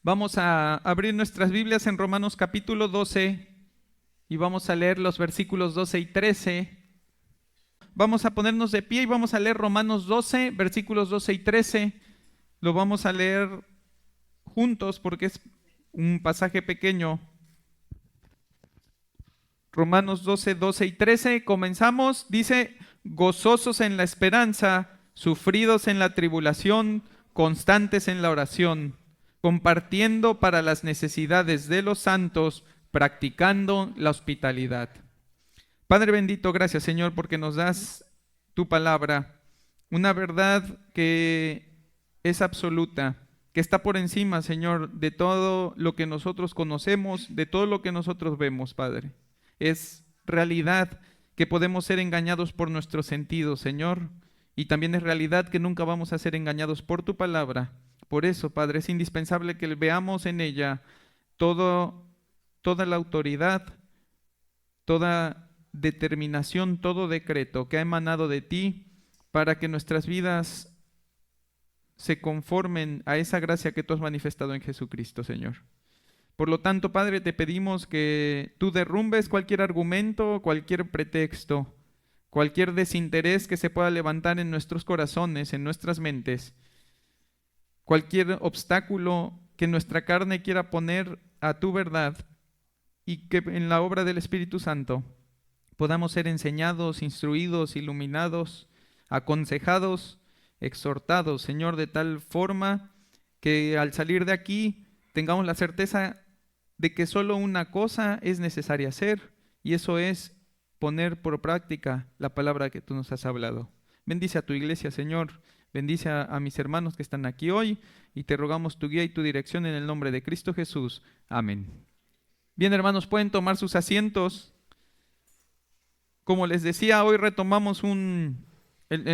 Vamos a abrir nuestras Biblias en Romanos capítulo 12 y vamos a leer los versículos 12 y 13. Vamos a ponernos de pie y vamos a leer Romanos 12, versículos 12 y 13. Lo vamos a leer juntos porque es un pasaje pequeño. Romanos 12, 12 y 13. Comenzamos. Dice: gozosos en la esperanza, sufridos en la tribulación, constantes en la oración, compartiendo para las necesidades de los santos, practicando la hospitalidad. Padre bendito, gracias Señor porque nos das tu palabra, una verdad que es absoluta, que está por encima, Señor, de todo lo que nosotros conocemos, de todo lo que nosotros vemos, Padre. Es realidad que podemos ser engañados por nuestros sentidos, Señor, y también es realidad que nunca vamos a ser engañados por tu palabra. Por eso, Padre, es indispensable que veamos en ella toda la autoridad, toda determinación, todo decreto que ha emanado de ti para que nuestras vidas se conformen a esa gracia que tú has manifestado en Jesucristo, Señor. Por lo tanto, Padre, te pedimos que tú derrumbes cualquier argumento, cualquier pretexto, cualquier desinterés que se pueda levantar en nuestros corazones, en nuestras mentes, cualquier obstáculo que nuestra carne quiera poner a tu verdad, y que en la obra del Espíritu Santo podamos ser enseñados, instruidos, iluminados, aconsejados, exhortados, Señor, de tal forma que al salir de aquí tengamos la certeza de que solo una cosa es necesaria hacer, y eso es poner por práctica la palabra que tú nos has hablado. Bendice a tu iglesia, Señor. Bendice a mis hermanos que están aquí hoy, y te rogamos tu guía y tu dirección en el nombre de Cristo Jesús. Amén. Bien, hermanos, pueden tomar sus asientos. Como les decía, hoy retomamos en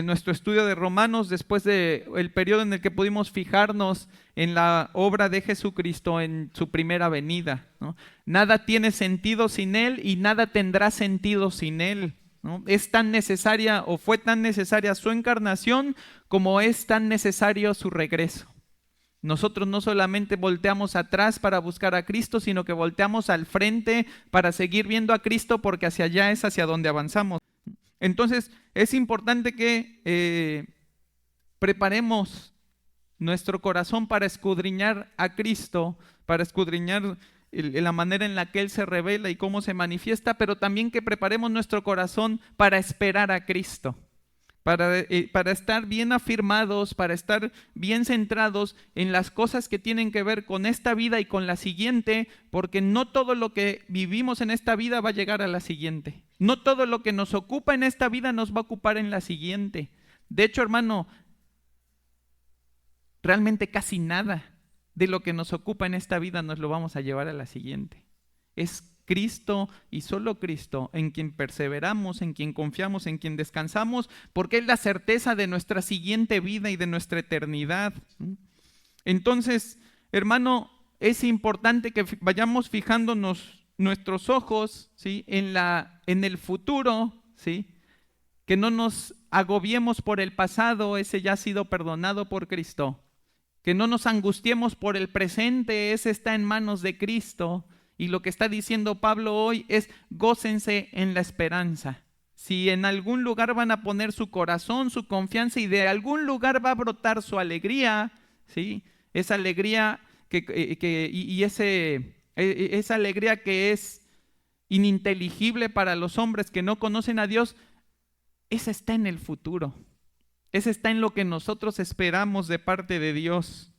nuestro estudio de Romanos después del periodo en el que pudimos fijarnos en la obra de Jesucristo en su primera venida, ¿no? Nada tiene sentido sin Él y nada tendrá sentido sin Él, ¿no? Es tan necesaria o fue tan necesaria su encarnación como es tan necesario su regreso. Nosotros no solamente volteamos atrás para buscar a Cristo, sino que volteamos al frente para seguir viendo a Cristo, porque hacia allá es hacia donde avanzamos. Entonces, es importante que preparemos nuestro corazón para escudriñar a Cristo, para escudriñar la manera en la que Él se revela y cómo se manifiesta, pero también que preparemos nuestro corazón para esperar a Cristo. Para estar bien afirmados, para estar bien centrados en las cosas que tienen que ver con esta vida y con la siguiente, porque no todo lo que vivimos en esta vida va a llegar a la siguiente. No todo lo que nos ocupa en esta vida nos va a ocupar en la siguiente. De hecho, hermano, realmente casi nada de lo que nos ocupa en esta vida nos lo vamos a llevar a la siguiente. Es Cristo y solo Cristo en quien perseveramos, en quien confiamos, en quien descansamos, porque es la certeza de nuestra siguiente vida y de nuestra eternidad. Entonces, hermano, es importante que vayamos fijándonos nuestros ojos, ¿sí?, en el futuro, ¿sí?, que no nos agobiemos por el pasado, ese ya ha sido perdonado por Cristo, que no nos angustiemos por el presente, ese está en manos de Cristo. Y lo que está diciendo Pablo hoy es: gócense en la esperanza. Si en algún lugar van a poner su corazón, su confianza, y de algún lugar va a brotar su alegría, ¿sí?, esa alegría esa alegría que es ininteligible para los hombres que no conocen a Dios, esa está en el futuro. Esa está en lo que nosotros esperamos de parte de Dios.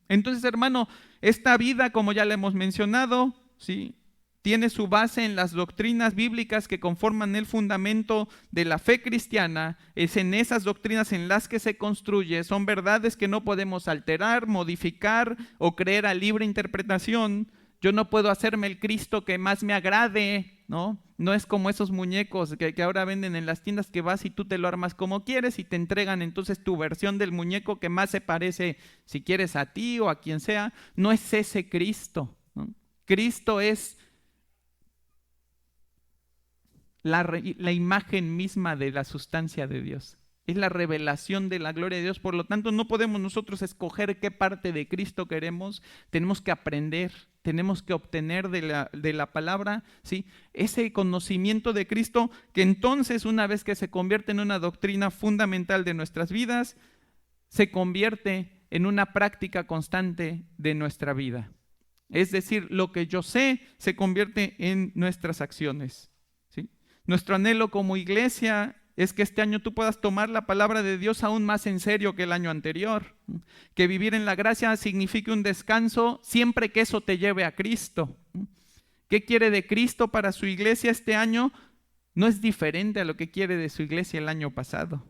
Entonces, hermano, esta vida, como ya le hemos mencionado, ¿sí?, tiene su base en las doctrinas bíblicas que conforman el fundamento de la fe cristiana. Es en esas doctrinas en las que se construye. Son verdades que no podemos alterar, modificar o creer a libre interpretación. Yo no puedo hacerme el Cristo que más me agrade, ¿no? No es como esos muñecos que ahora venden en las tiendas, que vas y tú te lo armas como quieres y te entregan entonces tu versión del muñeco que más se parece, si quieres, a ti o a quien sea. No es ese Cristo, ¿no? Cristo es la imagen misma de la sustancia de Dios. Es la revelación de la gloria de Dios. Por lo tanto, no podemos nosotros escoger qué parte de Cristo queremos. Tenemos que aprender, tenemos que obtener de la palabra, ¿sí?, ese conocimiento de Cristo, que entonces, una vez que se convierte en una doctrina fundamental de nuestras vidas, se convierte en una práctica constante de nuestra vida. Es decir, lo que yo sé se convierte en nuestras acciones, ¿sí? Nuestro anhelo como iglesia es que este año tú puedas tomar la palabra de Dios aún más en serio que el año anterior. Que vivir en la gracia signifique un descanso siempre que eso te lleve a Cristo. ¿Qué quiere de Cristo para su iglesia este año? No es diferente a lo que quiere de su iglesia el año pasado.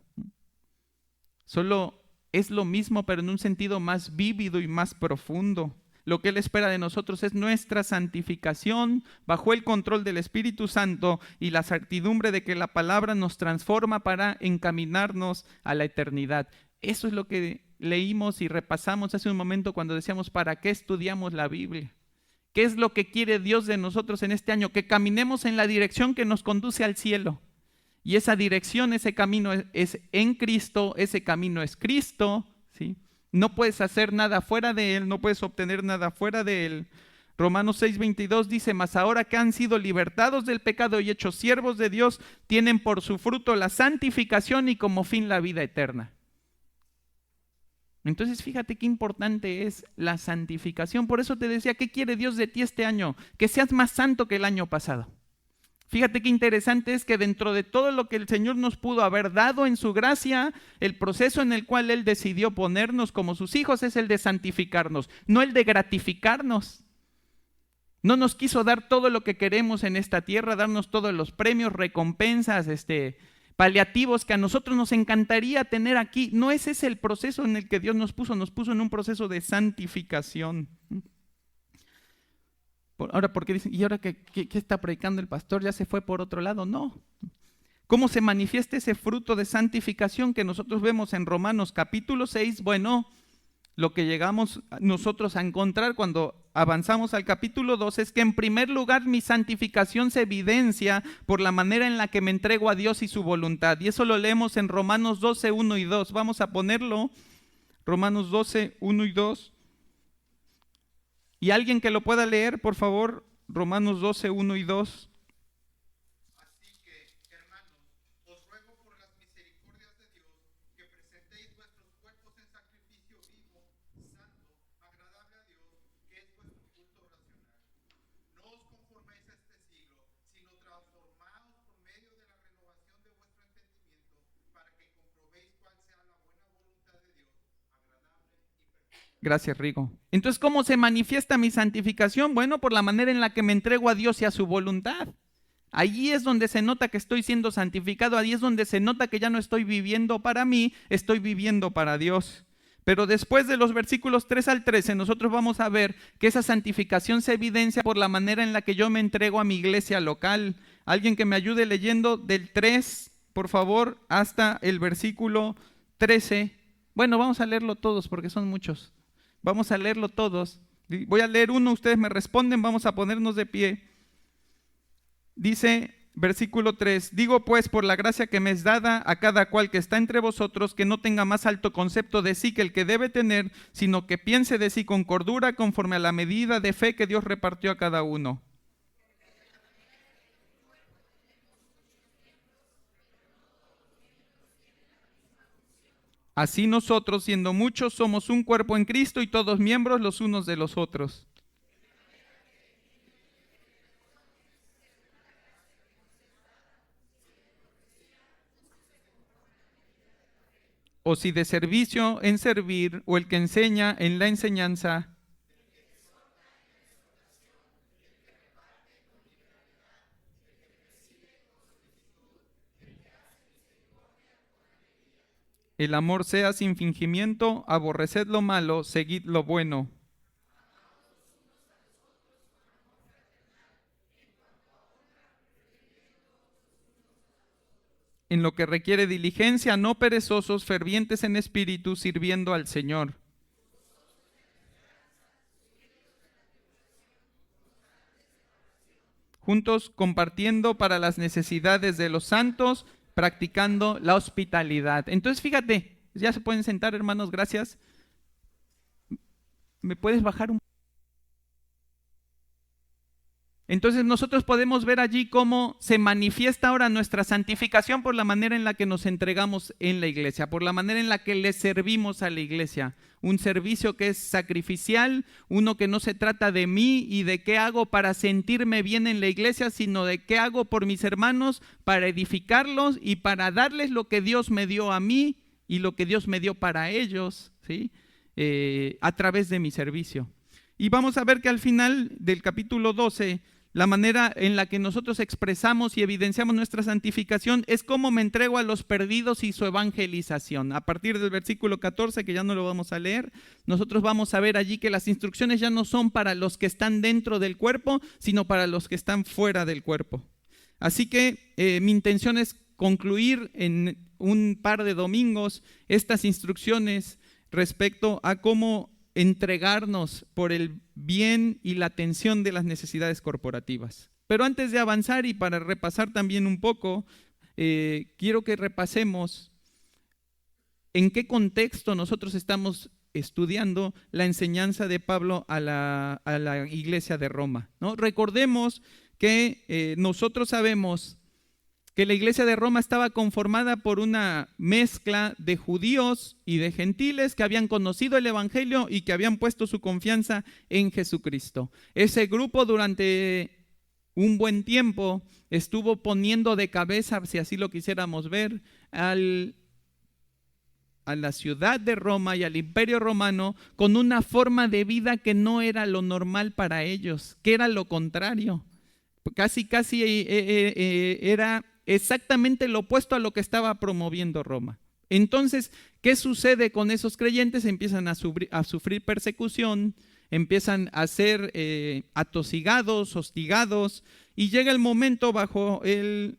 Solo es lo mismo, pero en un sentido más vívido y más profundo. Lo que Él espera de nosotros es nuestra santificación bajo el control del Espíritu Santo y la certidumbre de que la palabra nos transforma para encaminarnos a la eternidad. Eso es lo que leímos y repasamos hace un momento cuando decíamos, ¿para qué estudiamos la Biblia? ¿Qué es lo que quiere Dios de nosotros en este año? Que caminemos en la dirección que nos conduce al cielo. Y esa dirección, ese camino es en Cristo, ese camino es Cristo, ¿sí? No puedes hacer nada fuera de Él, no puedes obtener nada fuera de Él. Romanos 6:22 dice, mas ahora que han sido libertados del pecado y hechos siervos de Dios, tienen por su fruto la santificación y como fin la vida eterna. Entonces fíjate qué importante es la santificación. Por eso te decía, ¿qué quiere Dios de ti este año? Que seas más santo que el año pasado. Fíjate qué interesante es que dentro de todo lo que el Señor nos pudo haber dado en su gracia, el proceso en el cual Él decidió ponernos como sus hijos es el de santificarnos, no el de gratificarnos. No nos quiso dar todo lo que queremos en esta tierra, darnos todos los premios, recompensas, paliativos que a nosotros nos encantaría tener aquí. No ese es el proceso en el que Dios nos puso en un proceso de santificación. Ahora, ¿por qué dicen? ¿Y ahora qué está predicando el pastor? ¿Ya se fue por otro lado? No. ¿Cómo se manifiesta ese fruto de santificación que nosotros vemos en Romanos capítulo 6? Bueno, lo que llegamos nosotros a encontrar cuando avanzamos al capítulo 2 es que en primer lugar mi santificación se evidencia por la manera en la que me entrego a Dios y su voluntad. Y eso lo leemos en Romanos 12, 1 y 2. Vamos a ponerlo, Romanos 12, 1 y 2. Y alguien que lo pueda leer, por favor, Romanos 12, 1 y 2. Así que, hermanos, os ruego por las misericordias de Dios que presentéis vuestros cuerpos en sacrificio vivo, santo, agradable a Dios, que es vuestro culto racional. No os conforméis a este siglo, sino transformaos por medio de la renovación de vuestro entendimiento, para que comprobéis cuál sea la buena voluntad de Dios, agradable y perfecta. Gracias, Rigo. Entonces, ¿cómo se manifiesta mi santificación? Bueno, por la manera en la que me entrego a Dios y a su voluntad. Allí es donde se nota que estoy siendo santificado, ahí es donde se nota que ya no estoy viviendo para mí, estoy viviendo para Dios. Pero después de los versículos 3 al 13, nosotros vamos a ver que esa santificación se evidencia por la manera en la que yo me entrego a mi iglesia local. Alguien que me ayude leyendo del 3, por favor, hasta el versículo 13. Bueno, vamos a leerlo todos porque son muchos. Vamos a leerlo todos. Voy a leer uno, ustedes me responden, vamos a ponernos de pie. Dice, versículo 3, digo pues por la gracia que me es dada a cada cual que está entre vosotros, que no tenga más alto concepto de sí que el que debe tener, sino que piense de sí con cordura conforme a la medida de fe que Dios repartió a cada uno. Así nosotros, siendo muchos, somos un cuerpo en Cristo y todos miembros los unos de los otros. O si de servicio en servir, o el que enseña en la enseñanza. El amor sea sin fingimiento, aborreced lo malo, seguid lo bueno. En lo que requiere diligencia, no perezosos, fervientes en espíritu, sirviendo al Señor. Juntos compartiendo para las necesidades de los santos, practicando la hospitalidad. Entonces, fíjate, ya se pueden sentar, hermanos, gracias. ¿Me puedes bajar un? Entonces nosotros podemos ver allí cómo se manifiesta ahora nuestra santificación por la manera en la que nos entregamos en la iglesia, por la manera en la que le servimos a la iglesia. Un servicio que es sacrificial, uno que no se trata de mí y de qué hago para sentirme bien en la iglesia, sino de qué hago por mis hermanos para edificarlos y para darles lo que Dios me dio a mí y lo que Dios me dio para ellos, ¿sí? A través de mi servicio. Y vamos a ver que al final del capítulo 12, la manera en la que nosotros expresamos y evidenciamos nuestra santificación es cómo me entrego a los perdidos y su evangelización. A partir del versículo 14, que ya no lo vamos a leer, nosotros vamos a ver allí que las instrucciones ya no son para los que están dentro del cuerpo, sino para los que están fuera del cuerpo. Así que mi intención es concluir en un par de domingos estas instrucciones respecto a cómo entregarnos por el bien y la atención de las necesidades corporativas. Pero antes de avanzar y para repasar también un poco, quiero que repasemos en qué contexto nosotros estamos estudiando la enseñanza de Pablo a la iglesia de Roma, ¿no? Recordemos que nosotros sabemos que la iglesia de Roma estaba conformada por una mezcla de judíos y de gentiles que habían conocido el evangelio y que habían puesto su confianza en Jesucristo. Ese grupo durante un buen tiempo estuvo poniendo de cabeza, si así lo quisiéramos ver, a la ciudad de Roma y al imperio romano con una forma de vida que no era lo normal para ellos, que era lo contrario. Casi era exactamente lo opuesto a lo que estaba promoviendo Roma. Entonces, ¿qué sucede con esos creyentes? Empiezan a sufrir persecución, empiezan a ser atosigados, hostigados, y llega el momento bajo el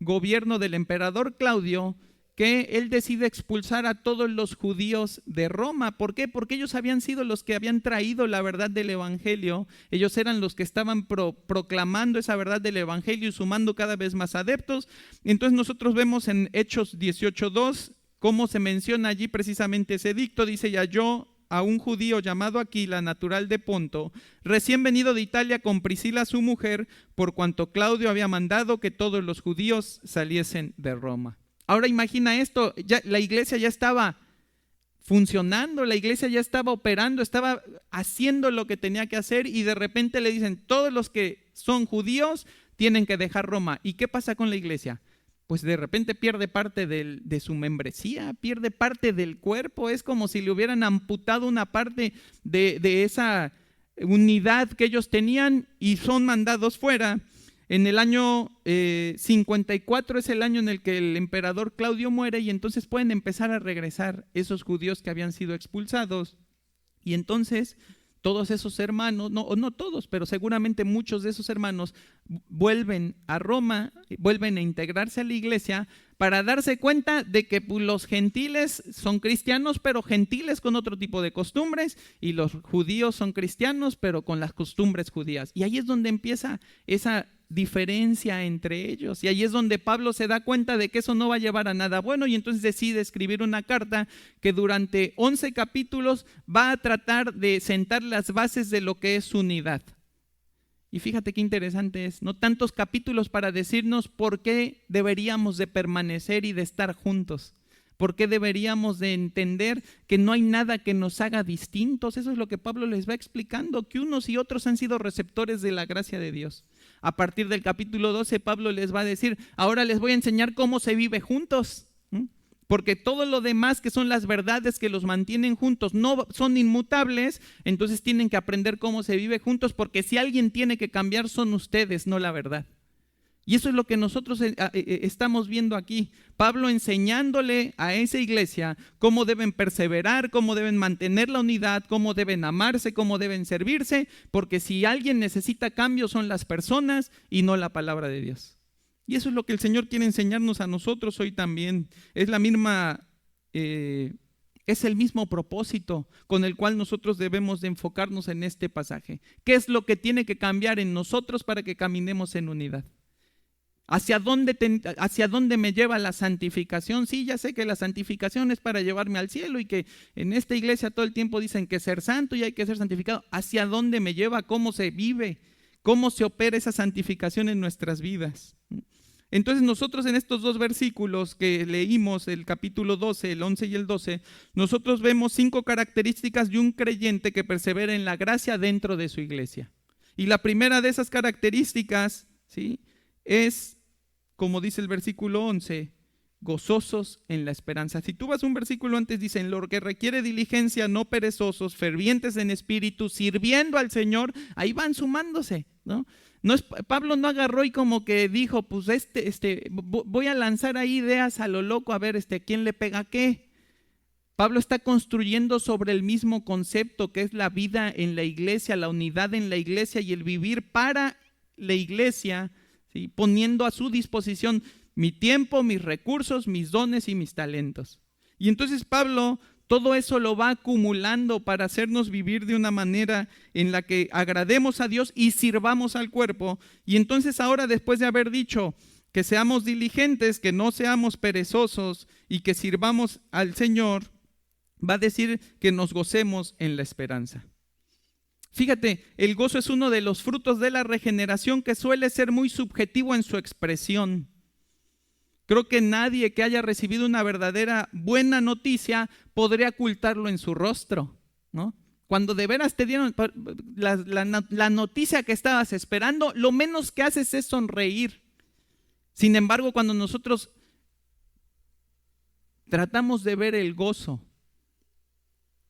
gobierno del emperador Claudio que él decide expulsar a todos los judíos de Roma. ¿Por qué? Porque ellos habían sido los que habían traído la verdad del evangelio. Ellos eran los que estaban proclamando esa verdad del evangelio y sumando cada vez más adeptos. Entonces nosotros vemos en Hechos 18:2 cómo se menciona allí precisamente ese edicto. Dice: y halló a un judío llamado Aquila, natural de Ponto, recién venido de Italia con Priscila su mujer, por cuanto Claudio había mandado que todos los judíos saliesen de Roma. Ahora imagina esto, ya la iglesia ya estaba funcionando, la iglesia ya estaba operando, estaba haciendo lo que tenía que hacer y de repente le dicen: todos los que son judíos tienen que dejar Roma. ¿Y qué pasa con la iglesia? Pues de repente pierde parte de su membresía, pierde parte del cuerpo. Es como si le hubieran amputado una parte de esa unidad que ellos tenían y son mandados fuera. En el año 54 es el año en el que el emperador Claudio muere y entonces pueden empezar a regresar esos judíos que habían sido expulsados. Y entonces todos esos hermanos, no todos, pero seguramente muchos de esos hermanos vuelven a Roma, vuelven a integrarse a la iglesia para darse cuenta de que los gentiles son cristianos, pero gentiles con otro tipo de costumbres, y los judíos son cristianos, pero con las costumbres judías. Y ahí es donde empieza esa diferencia entre ellos, y ahí es donde Pablo se da cuenta de que eso no va a llevar a nada bueno, y entonces decide escribir una carta que durante 11 capítulos va a tratar de sentar las bases de lo que es unidad. Y fíjate qué interesante es, no tantos capítulos para decirnos por qué deberíamos de permanecer y de estar juntos, por qué deberíamos de entender que no hay nada que nos haga distintos. Eso es lo que Pablo les va explicando, que unos y otros han sido receptores de la gracia de Dios. A partir del capítulo 12, Pablo les va a decir: ahora les voy a enseñar cómo se vive juntos, porque todo lo demás que son las verdades que los mantienen juntos no son inmutables. Entonces tienen que aprender cómo se vive juntos, porque si alguien tiene que cambiar son ustedes, no la verdad. Y eso es lo que nosotros estamos viendo aquí. Pablo enseñándole a esa iglesia cómo deben perseverar, cómo deben mantener la unidad, cómo deben amarse, cómo deben servirse, porque si alguien necesita cambio son las personas y no la palabra de Dios. Y eso es lo que el Señor quiere enseñarnos a nosotros hoy también. Es el mismo propósito con el cual nosotros debemos de enfocarnos en este pasaje. ¿Qué es lo que tiene que cambiar en nosotros para que caminemos en unidad? ¿Hacia dónde me lleva la santificación? Sí, ya sé que la santificación es para llevarme al cielo y que en esta iglesia todo el tiempo dicen que ser santo y hay que ser santificado. ¿Hacia dónde me lleva? ¿Cómo se vive? ¿Cómo se opera esa santificación en nuestras vidas? Entonces nosotros en estos dos versículos que leímos, el capítulo 12, el 11 y el 12, nosotros vemos 5 características de un creyente que persevera en la gracia dentro de su iglesia. Y la primera de esas características, ¿sí?, es, como dice el versículo 11, gozosos en la esperanza. Si tú vas un versículo antes, dicen, lo que requiere diligencia, no perezosos, fervientes en espíritu, sirviendo al Señor, ahí van sumándose, ¿no? Pablo no agarró y como que dijo, pues voy a lanzar ahí ideas a lo loco, a ver quién le pega qué. Pablo está construyendo sobre el mismo concepto que es la vida en la iglesia, la unidad en la iglesia y el vivir para la iglesia, ¿sí?, poniendo a su disposición mi tiempo, mis recursos, mis dones y mis talentos. Y entonces Pablo todo eso lo va acumulando para hacernos vivir de una manera en la que agrademos a Dios y sirvamos al cuerpo. Y entonces ahora, después de haber dicho que seamos diligentes, que no seamos perezosos y que sirvamos al Señor, va a decir que nos gocemos en la esperanza. Fíjate, el gozo es uno de los frutos de la regeneración que suele ser muy subjetivo en su expresión. Creo que nadie que haya recibido una verdadera buena noticia podría ocultarlo en su rostro, ¿no? Cuando de veras te dieron la noticia que estabas esperando, lo menos que haces es sonreír. Sin embargo, cuando nosotros tratamos de ver el gozo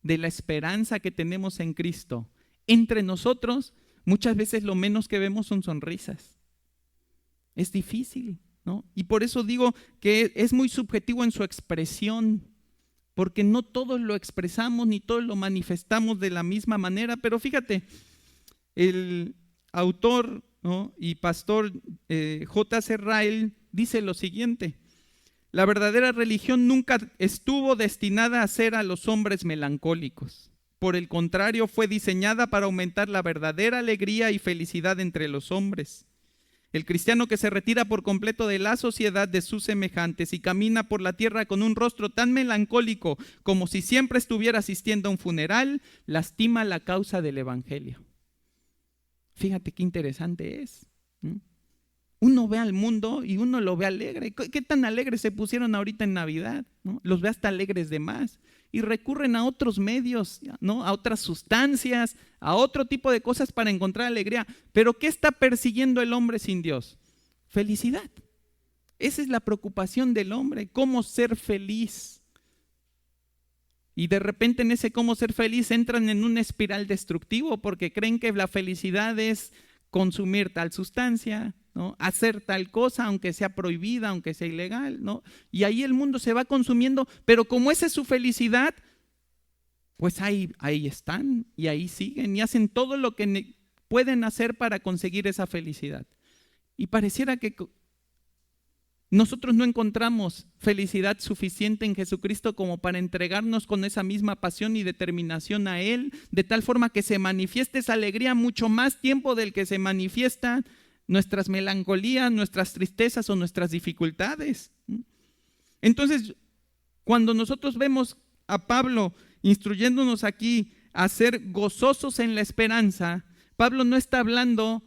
de la esperanza que tenemos en Cristo entre nosotros, muchas veces lo menos que vemos son sonrisas. Es difícil, ¿no? Y por eso digo que es muy subjetivo en su expresión, porque no todos lo expresamos ni todos lo manifestamos de la misma manera. Pero fíjate, el autor, ¿no?, y pastor J.C. Ryle dice lo siguiente: la verdadera religión nunca estuvo destinada a hacer a los hombres melancólicos. Por el contrario, fue diseñada para aumentar la verdadera alegría y felicidad entre los hombres. El cristiano que se retira por completo de la sociedad de sus semejantes y camina por la tierra con un rostro tan melancólico como si siempre estuviera asistiendo a un funeral, lastima la causa del evangelio. Fíjate qué interesante es. Uno ve al mundo y uno lo ve alegre. ¿Qué tan alegres se pusieron ahorita en Navidad, ¿no? Los ve hasta alegres de más. Y recurren a otros medios, ¿no?, a otras sustancias, a otro tipo de cosas para encontrar alegría. Pero ¿qué está persiguiendo el hombre sin Dios? Felicidad. Esa es la preocupación del hombre, cómo ser feliz. Y de repente en ese cómo ser feliz entran en un espiral destructivo porque creen que la felicidad es consumir tal sustancia, ¿no?, hacer tal cosa, aunque sea prohibida, aunque sea ilegal, ¿no? Y ahí el mundo se va consumiendo, pero como esa es su felicidad, pues ahí están y ahí siguen y hacen todo lo que pueden hacer para conseguir esa felicidad. Y pareciera que nosotros no encontramos felicidad suficiente en Jesucristo como para entregarnos con esa misma pasión y determinación a Él, de tal forma que se manifieste esa alegría mucho más tiempo del que se manifiestan nuestras melancolías, nuestras tristezas o nuestras dificultades. Entonces, cuando nosotros vemos a Pablo instruyéndonos aquí a ser gozosos en la esperanza, Pablo no está hablando,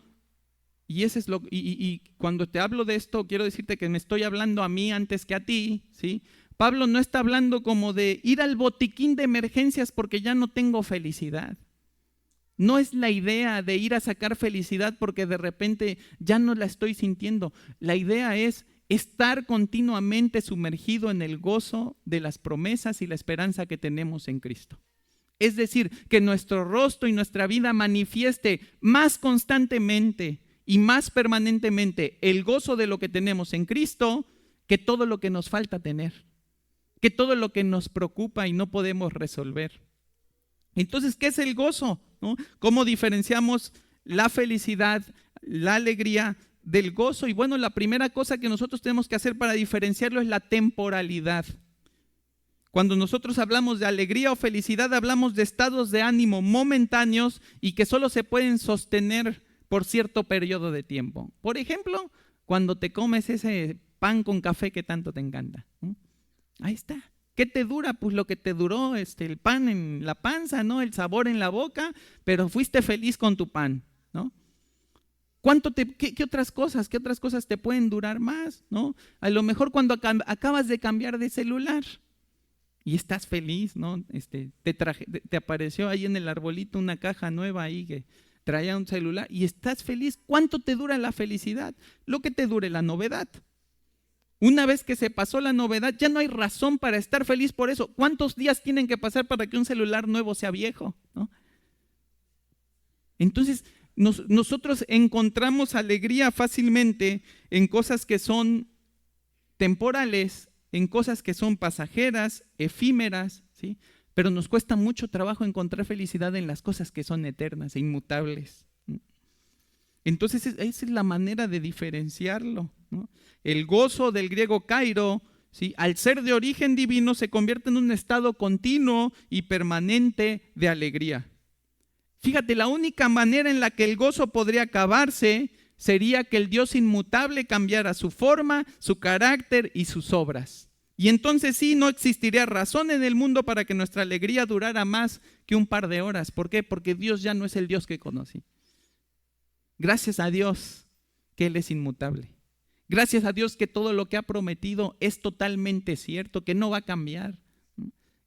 y cuando te hablo de esto, quiero decirte que me estoy hablando a mí antes que a ti, ¿sí? Pablo no está hablando como de ir al botiquín de emergencias porque ya no tengo felicidad. No es la idea de ir a sacar felicidad porque de repente ya no la estoy sintiendo. La idea es estar continuamente sumergido en el gozo de las promesas y la esperanza que tenemos en Cristo. Es decir, que nuestro rostro y nuestra vida manifieste más constantemente y más permanentemente el gozo de lo que tenemos en Cristo que todo lo que nos falta tener, que todo lo que nos preocupa y no podemos resolver. Entonces, ¿qué es el gozo? ¿No? ¿Cómo diferenciamos la felicidad, la alegría del gozo? Y bueno, la primera cosa que nosotros tenemos que hacer para diferenciarlo es la temporalidad. Cuando nosotros hablamos de alegría o felicidad, hablamos de estados de ánimo momentáneos y que solo se pueden sostener por cierto periodo de tiempo. Por ejemplo, cuando te comes ese pan con café que tanto te encanta. Ahí está. ¿Qué te dura? Pues lo que te duró el pan en la panza, ¿no? El sabor en la boca, pero fuiste feliz con tu pan, ¿no? ¿Qué otras cosas te pueden durar más, ¿no? A lo mejor cuando acabas de cambiar de celular y estás feliz, ¿no? Te apareció ahí en el arbolito una caja nueva ahí que traía un celular y estás feliz. ¿Cuánto te dura la felicidad? Lo que te dure la novedad. Una vez que se pasó la novedad, ya no hay razón para estar feliz por eso. ¿Cuántos días tienen que pasar para que un celular nuevo sea viejo, ¿no? Entonces, nosotros encontramos alegría fácilmente en cosas que son temporales, en cosas que son pasajeras, efímeras, ¿sí? Pero nos cuesta mucho trabajo encontrar felicidad en las cosas que son eternas e inmutables. Entonces, esa es la manera de diferenciarlo, ¿no? El gozo del griego kairo, ¿sí? Al ser de origen divino, se convierte en un estado continuo y permanente de alegría. Fíjate, la única manera en la que el gozo podría acabarse sería que el Dios inmutable cambiara su forma, su carácter y sus obras. Y entonces sí, no existiría razón en el mundo para que nuestra alegría durara más que un par de horas. ¿Por qué? Porque Dios ya no es el Dios que conocí. Gracias a Dios que Él es inmutable. Gracias a Dios que todo lo que ha prometido es totalmente cierto, que no va a cambiar,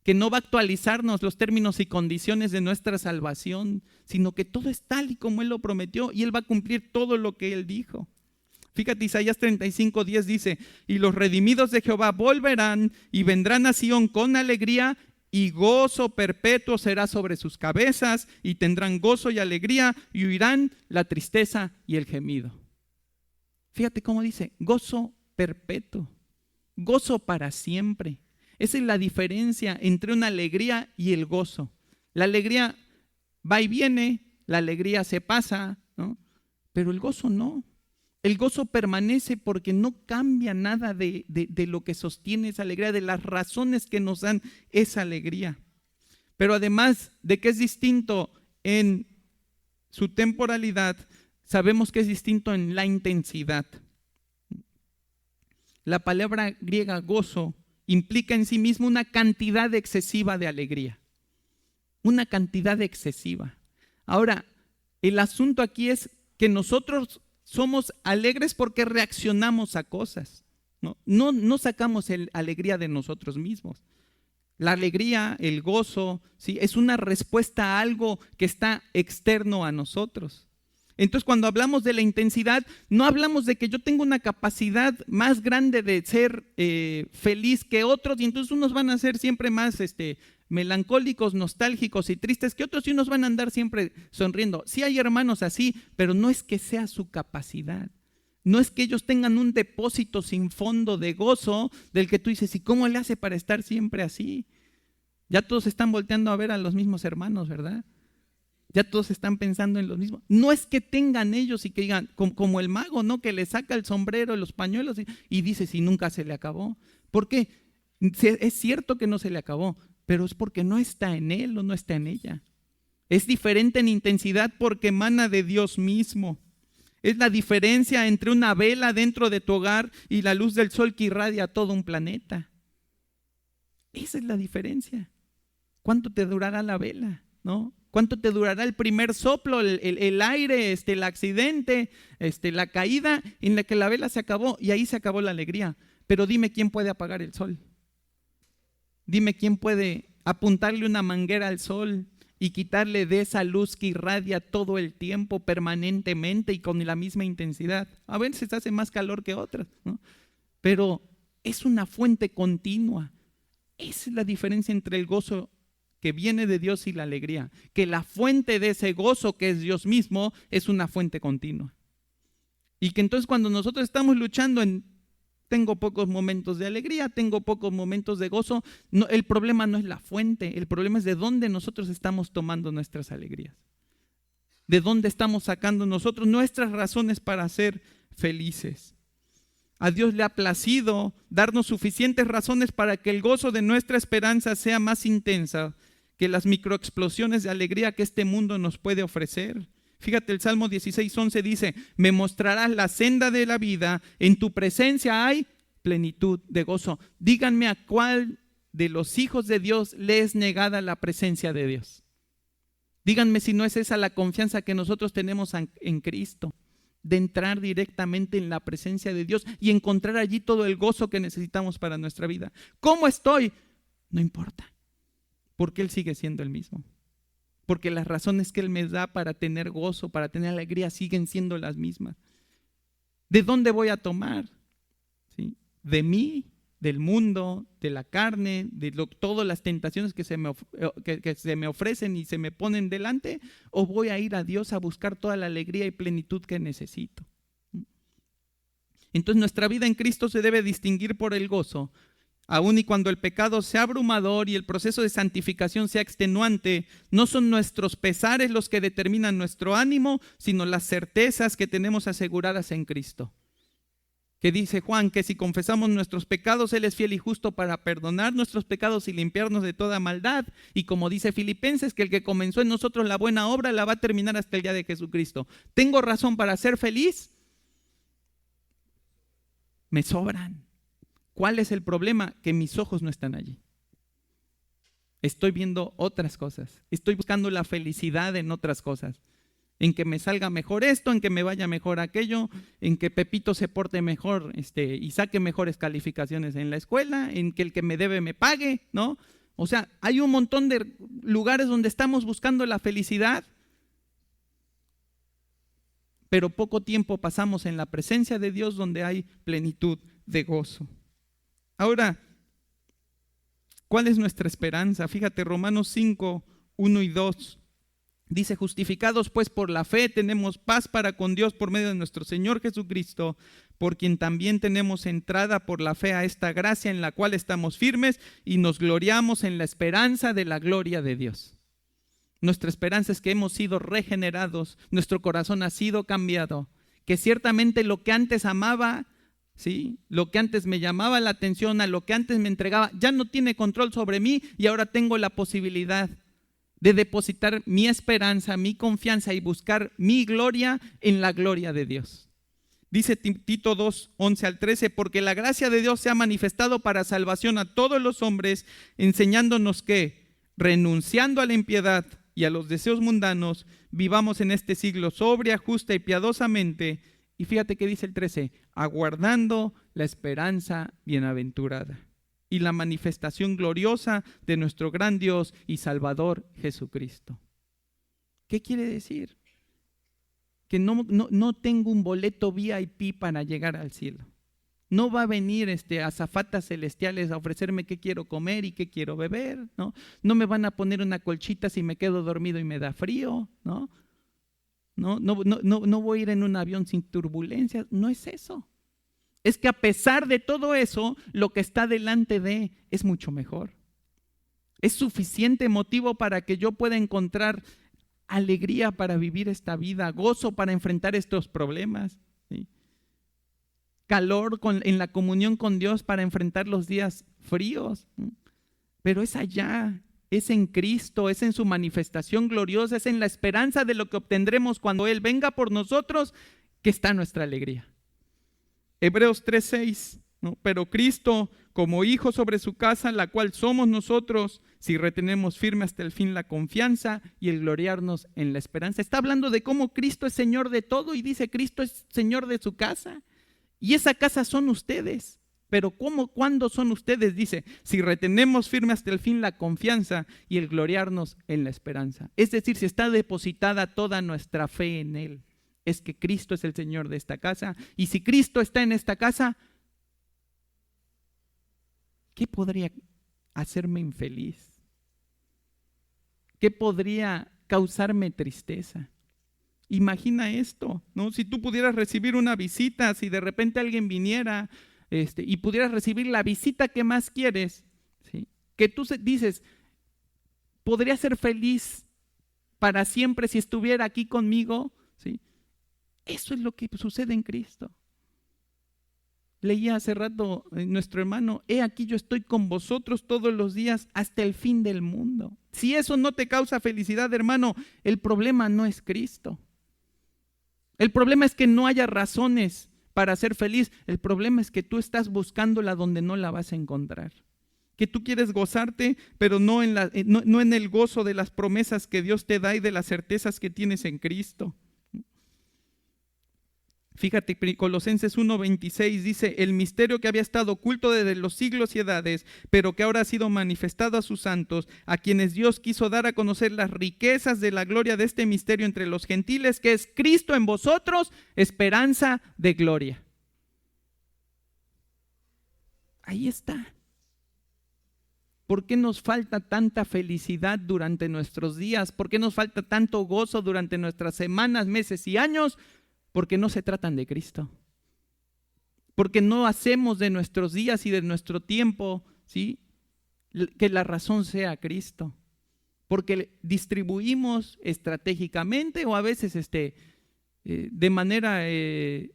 que no va a actualizarnos los términos y condiciones de nuestra salvación, sino que todo es tal y como Él lo prometió y Él va a cumplir todo lo que Él dijo. Fíjate, Isaías 35:10 dice: y los redimidos de Jehová volverán y vendrán a Sión con alegría, y gozo perpetuo será sobre sus cabezas, y tendrán gozo y alegría, y huirán la tristeza y el gemido. Fíjate cómo dice: gozo perpetuo, gozo para siempre. Esa es la diferencia entre una alegría y el gozo. La alegría va y viene, la alegría se pasa, ¿no? Pero el gozo no. El gozo permanece porque no cambia nada de lo que sostiene esa alegría, de las razones que nos dan esa alegría. Pero además de que es distinto en su temporalidad, sabemos que es distinto en la intensidad. La palabra griega gozo implica en sí mismo una cantidad excesiva de alegría. Una cantidad excesiva. Ahora, el asunto aquí es que nosotros somos alegres porque reaccionamos a cosas. No sacamos alegría de nosotros mismos. La alegría, el gozo, ¿sí? Es una respuesta a algo que está externo a nosotros. Entonces, cuando hablamos de la intensidad, no hablamos de que yo tengo una capacidad más grande de ser feliz que otros, y entonces unos van a ser siempre más melancólicos, nostálgicos y tristes que otros, y unos van a andar siempre sonriendo. Sí hay hermanos así, pero no es que sea su capacidad. No es que ellos tengan un depósito sin fondo de gozo del que tú dices: ¿y cómo le hace para estar siempre así? Ya todos están volteando a ver a los mismos hermanos, ¿verdad? Ya todos están pensando en lo mismo. No es que tengan ellos y que digan, como el mago, ¿no? Que le saca el sombrero, los pañuelos y dice: si nunca se le acabó. ¿Por qué? Es cierto que no se le acabó, pero es porque no está en él o no está en ella. Es diferente en intensidad porque emana de Dios mismo. Es la diferencia entre una vela dentro de tu hogar y la luz del sol que irradia a todo un planeta. Esa es la diferencia. ¿Cuánto te durará la vela, no? ¿Cuánto te durará el primer soplo, el aire, el accidente, la caída en la que la vela se acabó y ahí se acabó la alegría? Pero dime quién puede apagar el sol. Dime quién puede apuntarle una manguera al sol y quitarle de esa luz que irradia todo el tiempo, permanentemente y con la misma intensidad. A veces hace más calor que otras, ¿no? Pero es una fuente continua. Esa es la diferencia entre el gozo que viene de Dios y la alegría, que la fuente de ese gozo, que es Dios mismo, es una fuente continua. Y que entonces cuando nosotros estamos luchando tengo pocos momentos de alegría, tengo pocos momentos de gozo, no, el problema no es la fuente, el problema es de dónde nosotros estamos tomando nuestras alegrías, de dónde estamos sacando nosotros nuestras razones para ser felices. A Dios le ha placido darnos suficientes razones para que el gozo de nuestra esperanza sea más intensa que las microexplosiones de alegría que este mundo nos puede ofrecer. Fíjate, el Salmo 16:11 dice, me mostrarás la senda de la vida, en tu presencia hay plenitud de gozo. Díganme a cuál de los hijos de Dios le es negada la presencia de Dios. Díganme si no es esa la confianza que nosotros tenemos en Cristo, de entrar directamente en la presencia de Dios y encontrar allí todo el gozo que necesitamos para nuestra vida. ¿Cómo estoy? No importa, porque Él sigue siendo el mismo. Porque las razones que Él me da para tener gozo, para tener alegría, siguen siendo las mismas. ¿De dónde voy a tomar? ¿Sí? ¿De mí? ¿Del mundo? ¿De la carne? ¿De todas las tentaciones que se me ofrecen y se me ponen delante? ¿O voy a ir a Dios a buscar toda la alegría y plenitud que necesito? Entonces nuestra vida en Cristo se debe distinguir por el gozo. Aun y cuando el pecado sea abrumador y el proceso de santificación sea extenuante, no son nuestros pesares los que determinan nuestro ánimo, sino las certezas que tenemos aseguradas en Cristo. Que dice Juan, que si confesamos nuestros pecados, Él es fiel y justo para perdonar nuestros pecados y limpiarnos de toda maldad. Y como dice Filipenses, que el que comenzó en nosotros la buena obra la va a terminar hasta el día de Jesucristo. ¿Tengo razón para ser feliz? Me sobran. ¿Cuál es el problema? Que mis ojos no están allí. Estoy viendo otras cosas. Estoy buscando la felicidad en otras cosas. En que me salga mejor esto, en que me vaya mejor aquello, en que Pepito se porte mejor y saque mejores calificaciones en la escuela, en que el que me debe me pague, ¿no? O sea, hay un montón de lugares donde estamos buscando la felicidad, pero poco tiempo pasamos en la presencia de Dios donde hay plenitud de gozo. Ahora, ¿cuál es nuestra esperanza? Fíjate, Romanos 5, 1 y 2. Dice, justificados pues por la fe, tenemos paz para con Dios por medio de nuestro Señor Jesucristo, por quien también tenemos entrada por la fe a esta gracia en la cual estamos firmes y nos gloriamos en la esperanza de la gloria de Dios. Nuestra esperanza es que hemos sido regenerados, nuestro corazón ha sido cambiado, que ciertamente lo que antes amaba, ¿sí? Lo que antes me llamaba la atención, a lo que antes me entregaba, ya no tiene control sobre mí y ahora tengo la posibilidad de depositar mi esperanza, mi confianza y buscar mi gloria en la gloria de Dios. Dice Tito 2, 11 al 13, porque la gracia de Dios se ha manifestado para salvación a todos los hombres, enseñándonos que, renunciando a la impiedad y a los deseos mundanos, vivamos en este siglo sobria, justa y piadosamente. Y fíjate que dice el 13, aguardando la esperanza bienaventurada y la manifestación gloriosa de nuestro gran Dios y Salvador Jesucristo. ¿Qué quiere decir? Que no tengo un boleto VIP para llegar al cielo. No va a venir azafatas celestiales a ofrecerme qué quiero comer y qué quiero beber, ¿no? No me van a poner una colchita si me quedo dormido y me da frío, ¿no? No voy a ir en un avión sin turbulencias. No es eso. Es que a pesar de todo eso, lo que está delante de es mucho mejor. Es suficiente motivo para que yo pueda encontrar alegría para vivir esta vida, gozo para enfrentar estos problemas, ¿sí? Calor en la comunión con Dios para enfrentar los días fríos, ¿sí? Pero es allá, es en Cristo, es en su manifestación gloriosa, es en la esperanza de lo que obtendremos cuando Él venga por nosotros, que está nuestra alegría. Hebreos 3:6, ¿no? Pero Cristo como hijo sobre su casa, la cual somos nosotros, si retenemos firme hasta el fin la confianza y el gloriarnos en la esperanza. Está hablando de cómo Cristo es Señor de todo y dice Cristo es Señor de su casa. Y esa casa son ustedes. Pero ¿cuándo son ustedes? Dice, si retenemos firme hasta el fin la confianza y el gloriarnos en la esperanza. Es decir, si está depositada toda nuestra fe en Él, es que Cristo es el Señor de esta casa. Y si Cristo está en esta casa, ¿qué podría hacerme infeliz? ¿Qué podría causarme tristeza? Imagina esto, ¿no? Si tú pudieras recibir una visita, si de repente alguien viniera y pudieras recibir la visita que más quieres, ¿sí? Que tú dices, podría ser feliz para siempre si estuviera aquí conmigo, ¿sí? Eso es lo que sucede en Cristo. Leía hace rato nuestro hermano, he aquí yo estoy con vosotros todos los días hasta el fin del mundo. Si eso no te causa felicidad, hermano, el problema no es Cristo. El problema es que no haya razones para ser feliz. El problema es que tú estás buscándola donde no la vas a encontrar. Que tú quieres gozarte, pero no en el gozo de las promesas que Dios te da y de las certezas que tienes en Cristo. Fíjate, Colosenses 1:26 dice, el misterio que había estado oculto desde los siglos y edades, pero que ahora ha sido manifestado a sus santos, a quienes Dios quiso dar a conocer las riquezas de la gloria de este misterio entre los gentiles, que es Cristo en vosotros, esperanza de gloria. Ahí está. ¿Por qué nos falta tanta felicidad durante nuestros días? ¿Por qué nos falta tanto gozo durante nuestras semanas, meses y años? Porque no se tratan de Cristo. Porque no hacemos de nuestros días y de nuestro tiempo, ¿sí?, que la razón sea Cristo. Porque distribuimos estratégicamente o a veces de manera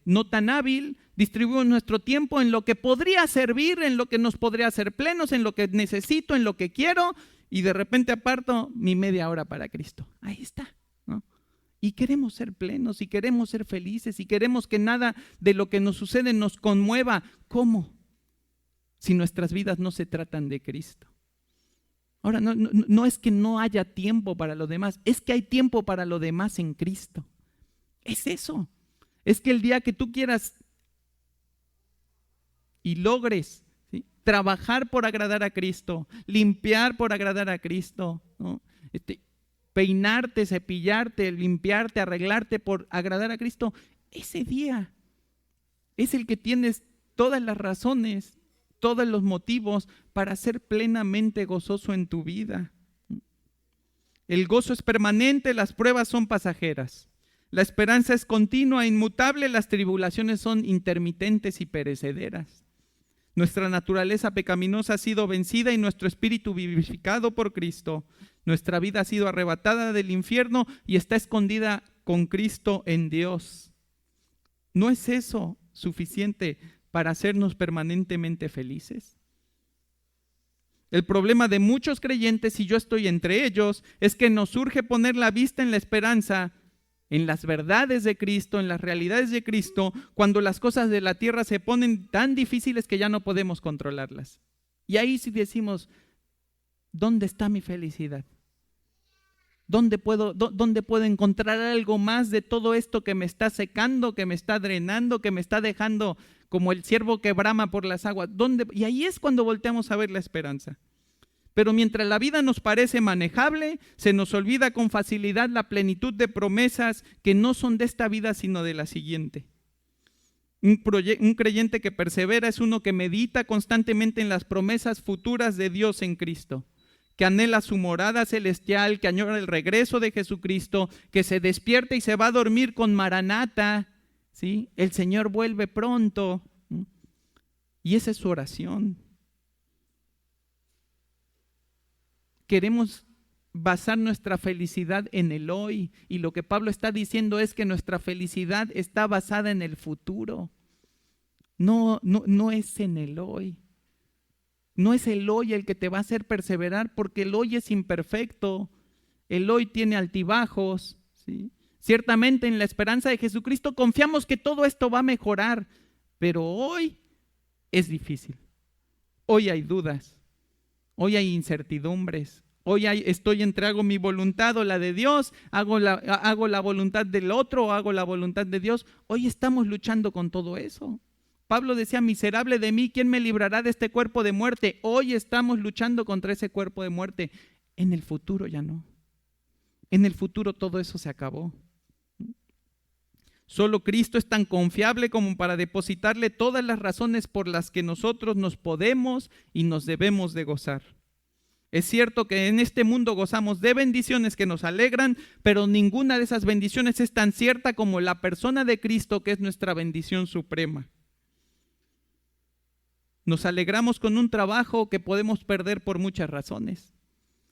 no tan hábil, distribuimos nuestro tiempo en lo que podría servir, en lo que nos podría hacer plenos, en lo que necesito, en lo que quiero, y de repente aparto mi media hora para Cristo. Ahí está, ¿no? Y queremos ser plenos, y queremos ser felices, y queremos que nada de lo que nos sucede nos conmueva. ¿Cómo? Si nuestras vidas no se tratan de Cristo. Ahora, no es que no haya tiempo para lo demás, es que hay tiempo para lo demás en Cristo. Es eso. Es que el día que tú quieras y logres, ¿sí?, trabajar por agradar a Cristo, limpiar por agradar a Cristo, ¿no?, peinarte, cepillarte, limpiarte, arreglarte por agradar a Cristo, ese día es el que tienes todas las razones, todos los motivos para ser plenamente gozoso en tu vida. El gozo es permanente, las pruebas son pasajeras. La esperanza es continua, inmutable, las tribulaciones son intermitentes y perecederas. Nuestra naturaleza pecaminosa ha sido vencida y nuestro espíritu vivificado por Cristo. Nuestra vida ha sido arrebatada del infierno y está escondida con Cristo en Dios. ¿No es eso suficiente para hacernos permanentemente felices? El problema de muchos creyentes, y yo estoy entre ellos, es que nos urge poner la vista en la esperanza, en las verdades de Cristo, en las realidades de Cristo, cuando las cosas de la tierra se ponen tan difíciles que ya no podemos controlarlas. Y ahí sí decimos, ¿dónde está mi felicidad? ¿Dónde puedo encontrar algo más de todo esto que me está secando, que me está drenando, que me está dejando como el ciervo que brama por las aguas? Y ahí es cuando volteamos a ver la esperanza. Pero mientras la vida nos parece manejable, se nos olvida con facilidad la plenitud de promesas que no son de esta vida, sino de la siguiente. Un creyente que persevera es uno que medita constantemente en las promesas futuras de Dios en Cristo, que anhela su morada celestial, que añora el regreso de Jesucristo, que se despierta y se va a dormir con Maranata, ¿sí? El Señor vuelve pronto. Y esa es su oración. Queremos basar nuestra felicidad en el hoy, y lo que Pablo está diciendo es que nuestra felicidad está basada en el futuro. No es en el hoy. No es el hoy el que te va a hacer perseverar, porque el hoy es imperfecto, el hoy tiene altibajos, ¿sí? Ciertamente en la esperanza de Jesucristo confiamos que todo esto va a mejorar, pero hoy es difícil. Hoy hay dudas, hoy hay incertidumbres, hoy hago mi voluntad o la de Dios, hago la voluntad del otro o hago la voluntad de Dios. Hoy estamos luchando con todo eso. Pablo decía, miserable de mí, ¿quién me librará de este cuerpo de muerte? Hoy estamos luchando contra ese cuerpo de muerte. En el futuro ya no. En el futuro todo eso se acabó. Solo Cristo es tan confiable como para depositarle todas las razones por las que nosotros nos podemos y nos debemos de gozar. Es cierto que en este mundo gozamos de bendiciones que nos alegran, pero ninguna de esas bendiciones es tan cierta como la persona de Cristo, que es nuestra bendición suprema. Nos alegramos con un trabajo que podemos perder por muchas razones.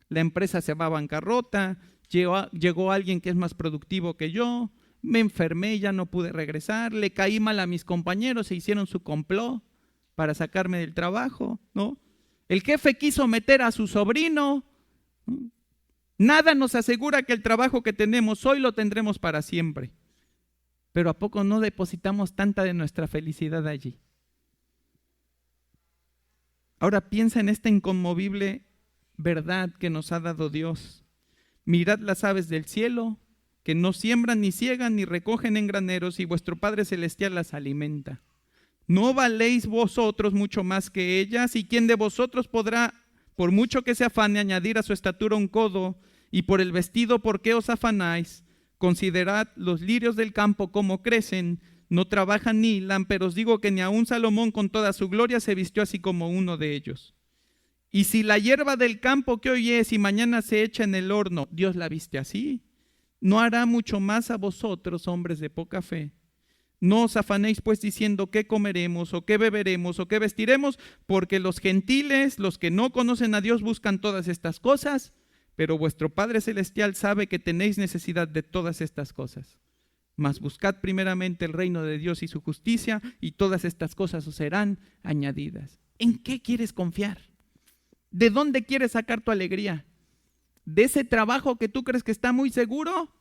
La empresa se va a bancarrota, llegó alguien que es más productivo que yo, me enfermé y ya no pude regresar, le caí mal a mis compañeros, se hicieron su complot para sacarme del trabajo, ¿no? El jefe quiso meter a su sobrino, ¿no? Nada nos asegura que el trabajo que tenemos hoy lo tendremos para siempre. Pero ¿a poco no depositamos tanta de nuestra felicidad allí? Ahora piensa en esta inconmovible verdad que nos ha dado Dios. Mirad las aves del cielo, que no siembran, ni ciegan, ni recogen en graneros, y vuestro Padre Celestial las alimenta. ¿No valéis vosotros mucho más que ellas? ¿Y quién de vosotros podrá, por mucho que se afane, añadir a su estatura un codo? Y por el vestido, ¿por qué os afanáis? Considerad los lirios del campo cómo crecen, no trabajan ni hilan, pero os digo que ni aun Salomón con toda su gloria se vistió así como uno de ellos. Y si la hierba del campo que hoy es y mañana se echa en el horno, Dios la viste así, ¿no hará mucho más a vosotros, hombres de poca fe? No os afanéis pues diciendo qué comeremos o qué beberemos o qué vestiremos, porque los gentiles, los que no conocen a Dios, buscan todas estas cosas, pero vuestro Padre Celestial sabe que tenéis necesidad de todas estas cosas. Mas buscad primeramente el reino de Dios y su justicia, y todas estas cosas os serán añadidas. ¿En qué quieres confiar? ¿De dónde quieres sacar tu alegría? ¿De ese trabajo que tú crees que está muy seguro?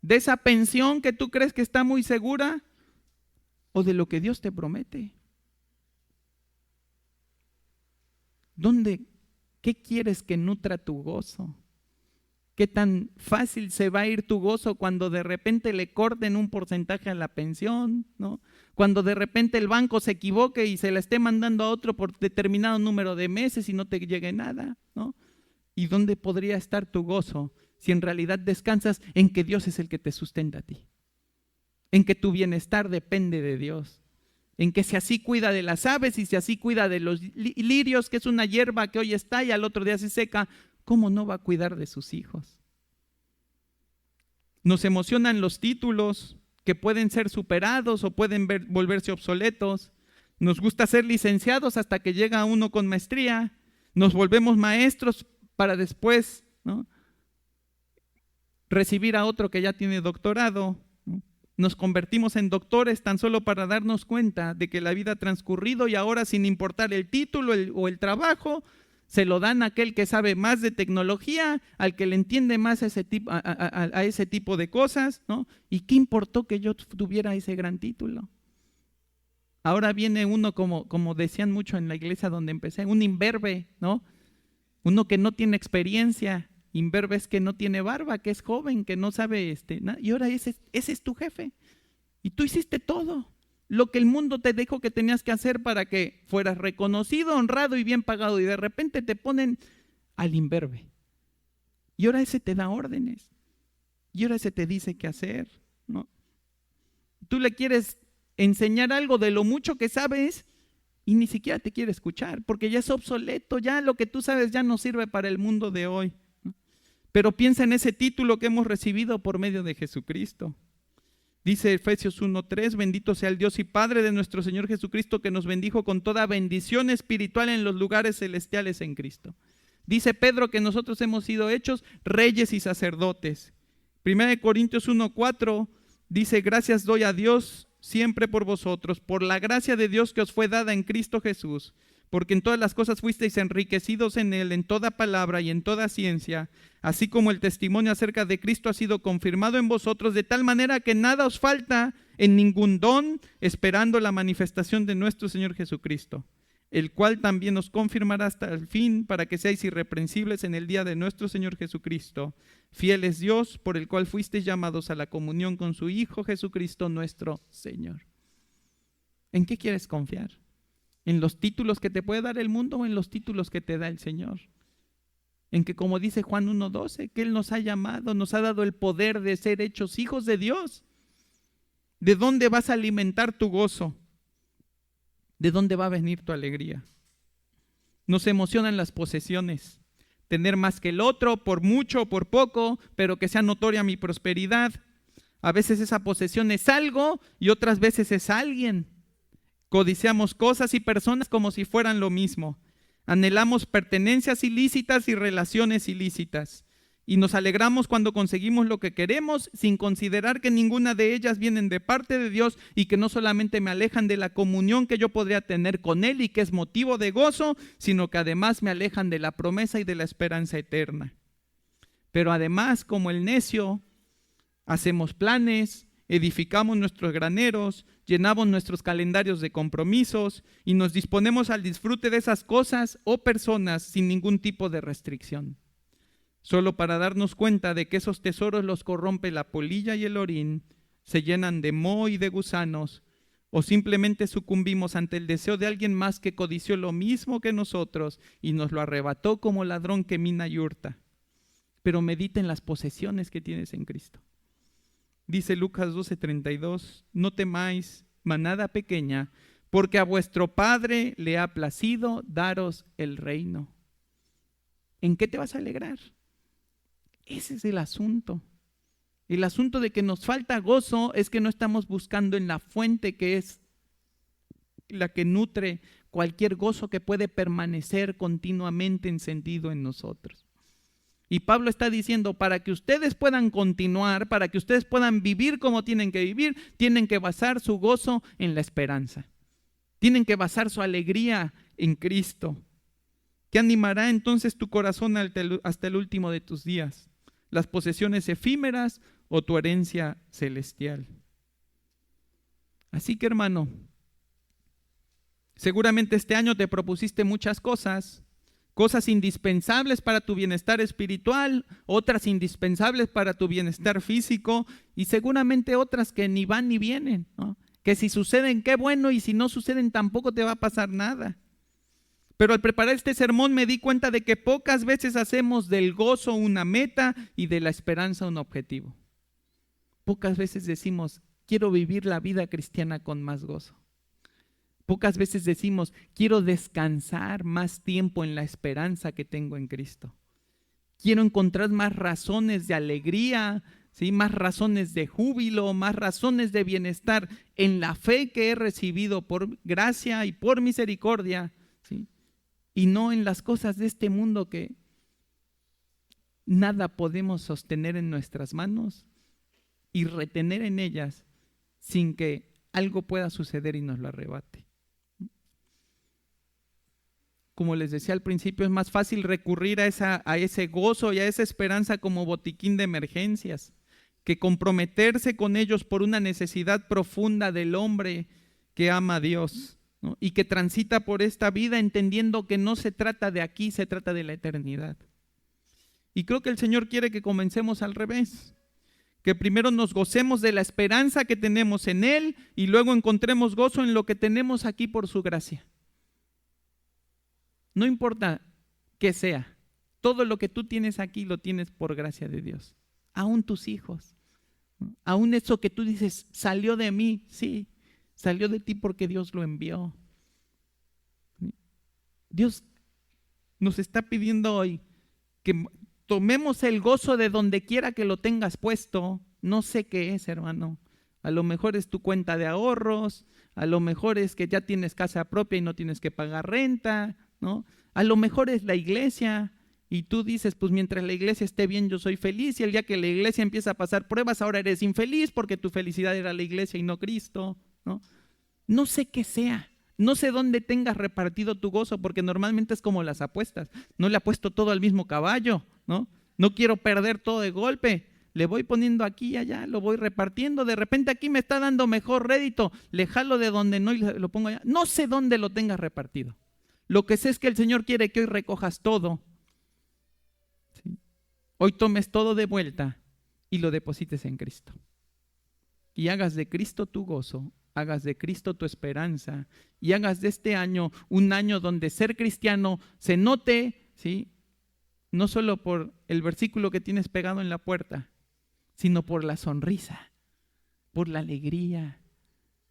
¿De esa pensión que tú crees que está muy segura? ¿O de lo que Dios te promete? ¿Qué quieres que nutra tu gozo? ¿Qué tan fácil se va a ir tu gozo cuando de repente le corten un porcentaje a la pensión, ¿no? Cuando de repente el banco se equivoque y se la esté mandando a otro por determinado número de meses y no te llegue nada, ¿no? ¿Y dónde podría estar tu gozo si en realidad descansas en que Dios es el que te sustenta a ti? En que tu bienestar depende de Dios. En que si así cuida de las aves y si así cuida de los lirios, que es una hierba que hoy está y al otro día se seca, ¿cómo no va a cuidar de sus hijos? Nos emocionan los títulos que pueden ser superados o pueden volverse obsoletos. Nos gusta ser licenciados hasta que llega uno con maestría. Nos volvemos maestros para después, ¿no?, recibir a otro que ya tiene doctorado. Nos convertimos en doctores tan solo para darnos cuenta de que la vida ha transcurrido y ahora, sin importar el título o el trabajo, se lo dan a aquel que sabe más de tecnología, al que le entiende más a ese tipo de cosas, ¿no? ¿Y qué importó que yo tuviera ese gran título? Ahora viene uno, como decían mucho en la iglesia donde empecé, un imberbe, ¿no? Uno que no tiene experiencia. Imberbe es que no tiene barba, que es joven, que no sabe nada. Y ahora ese es tu jefe. Y tú hiciste todo lo que el mundo te dijo que tenías que hacer para que fueras reconocido, honrado y bien pagado. Y de repente te ponen al imberbe. Y ahora ese te da órdenes. Y ahora ese te dice qué hacer, ¿no? Tú le quieres enseñar algo de lo mucho que sabes y ni siquiera te quiere escuchar, porque ya es obsoleto, ya lo que tú sabes ya no sirve para el mundo de hoy. Pero piensa en ese título que hemos recibido por medio de Jesucristo. Dice Efesios 1:3, bendito sea el Dios y Padre de nuestro Señor Jesucristo, que nos bendijo con toda bendición espiritual en los lugares celestiales en Cristo. Dice Pedro que nosotros hemos sido hechos reyes y sacerdotes. 1 Corintios 1:4 dice, gracias doy a Dios siempre por vosotros, por la gracia de Dios que os fue dada en Cristo Jesús, porque en todas las cosas fuisteis enriquecidos en Él, en toda palabra y en toda ciencia, así como el testimonio acerca de Cristo ha sido confirmado en vosotros, de tal manera que nada os falta en ningún don, esperando la manifestación de nuestro Señor Jesucristo, el cual también os confirmará hasta el fin, para que seáis irreprensibles en el día de nuestro Señor Jesucristo. Fiel es Dios, por el cual fuisteis llamados a la comunión con su Hijo Jesucristo nuestro Señor. ¿En qué quieres confiar? ¿En los títulos que te puede dar el mundo o en los títulos que te da el Señor? En que, como dice Juan 1:12, que Él nos ha llamado, nos ha dado el poder de ser hechos hijos de Dios. ¿De dónde vas a alimentar tu gozo? ¿De dónde va a venir tu alegría? Nos emocionan las posesiones. Tener más que el otro, por mucho o por poco, pero que sea notoria mi prosperidad. A veces esa posesión es algo y otras veces es alguien. Codiciamos cosas y personas como si fueran lo mismo. Anhelamos pertenencias ilícitas y relaciones ilícitas. Y nos alegramos cuando conseguimos lo que queremos, sin considerar que ninguna de ellas vienen de parte de Dios y que no solamente me alejan de la comunión que yo podría tener con Él y que es motivo de gozo, sino que además me alejan de la promesa y de la esperanza eterna. Pero además, como el necio, hacemos planes edificamos nuestros graneros, llenamos nuestros calendarios de compromisos y nos disponemos al disfrute de esas cosas o personas sin ningún tipo de restricción. Solo para darnos cuenta de que esos tesoros los corrompe la polilla y el orín, se llenan de moho y de gusanos, o simplemente sucumbimos ante el deseo de alguien más que codició lo mismo que nosotros y nos lo arrebató como ladrón que mina y hurta. Pero medita en las posesiones que tienes en Cristo. Dice Lucas 12:32, no temáis, manada pequeña, porque a vuestro Padre le ha placido daros el reino. ¿En qué te vas a alegrar? Ese es el asunto. El asunto de que nos falta gozo es que no estamos buscando en la fuente que es la que nutre cualquier gozo que puede permanecer continuamente encendido en nosotros. Y Pablo está diciendo, para que ustedes puedan continuar, para que ustedes puedan vivir como tienen que vivir, tienen que basar su gozo en la esperanza. Tienen que basar su alegría en Cristo. ¿Qué animará entonces tu corazón hasta el último de tus días? ¿Las posesiones efímeras o tu herencia celestial? Así que, hermano, seguramente este año te propusiste muchas cosas indispensables para tu bienestar espiritual, otras indispensables para tu bienestar físico y seguramente otras que ni van ni vienen, ¿no? Que si suceden, qué bueno, y si no suceden, tampoco te va a pasar nada. Pero al preparar este sermón me di cuenta de que pocas veces hacemos del gozo una meta y de la esperanza un objetivo. Pocas veces decimos, quiero vivir la vida cristiana con más gozo. Pocas veces decimos, quiero descansar más tiempo en la esperanza que tengo en Cristo. Quiero encontrar más razones de alegría, ¿sí? Más razones de júbilo, más razones de bienestar en la fe que he recibido por gracia y por misericordia, ¿sí? Y no en las cosas de este mundo que nada podemos sostener en nuestras manos y retener en ellas sin que algo pueda suceder y nos lo arrebate. Como les decía al principio, es más fácil recurrir a ese gozo y a esa esperanza como botiquín de emergencias, que comprometerse con ellos por una necesidad profunda del hombre que ama a Dios, ¿no? Y que transita por esta vida entendiendo que no se trata de aquí, se trata de la eternidad. Y creo que el Señor quiere que comencemos al revés, que primero nos gocemos de la esperanza que tenemos en Él y luego encontremos gozo en lo que tenemos aquí por su gracia. No importa qué sea, todo lo que tú tienes aquí lo tienes por gracia de Dios. Aún tus hijos, aún eso que tú dices, salió de mí, sí, salió de ti porque Dios lo envió. Dios nos está pidiendo hoy que tomemos el gozo de donde quiera que lo tengas puesto. No sé qué es, hermano. A lo mejor es tu cuenta de ahorros, a lo mejor es que ya tienes casa propia y no tienes que pagar renta, ¿no? A lo mejor es la iglesia y tú dices, pues mientras la iglesia esté bien yo soy feliz, y el día que la iglesia empieza a pasar pruebas ahora eres infeliz porque tu felicidad era la iglesia y no Cristo, ¿no? No sé qué sea, no sé dónde tengas repartido tu gozo, porque normalmente es como las apuestas, no le apuesto todo al mismo caballo, ¿no? No quiero perder todo de golpe, le voy poniendo aquí y allá, lo voy repartiendo, de repente aquí me está dando mejor rédito, le jalo de donde no y lo pongo allá, no sé dónde lo tengas repartido. Lo que sé es que el Señor quiere que hoy recojas todo. ¿Sí? Hoy tomes todo de vuelta y lo deposites en Cristo. Y hagas de Cristo tu gozo, hagas de Cristo tu esperanza y hagas de este año un año donde ser cristiano se note, ¿sí? No solo por el versículo que tienes pegado en la puerta, sino por la sonrisa, por la alegría,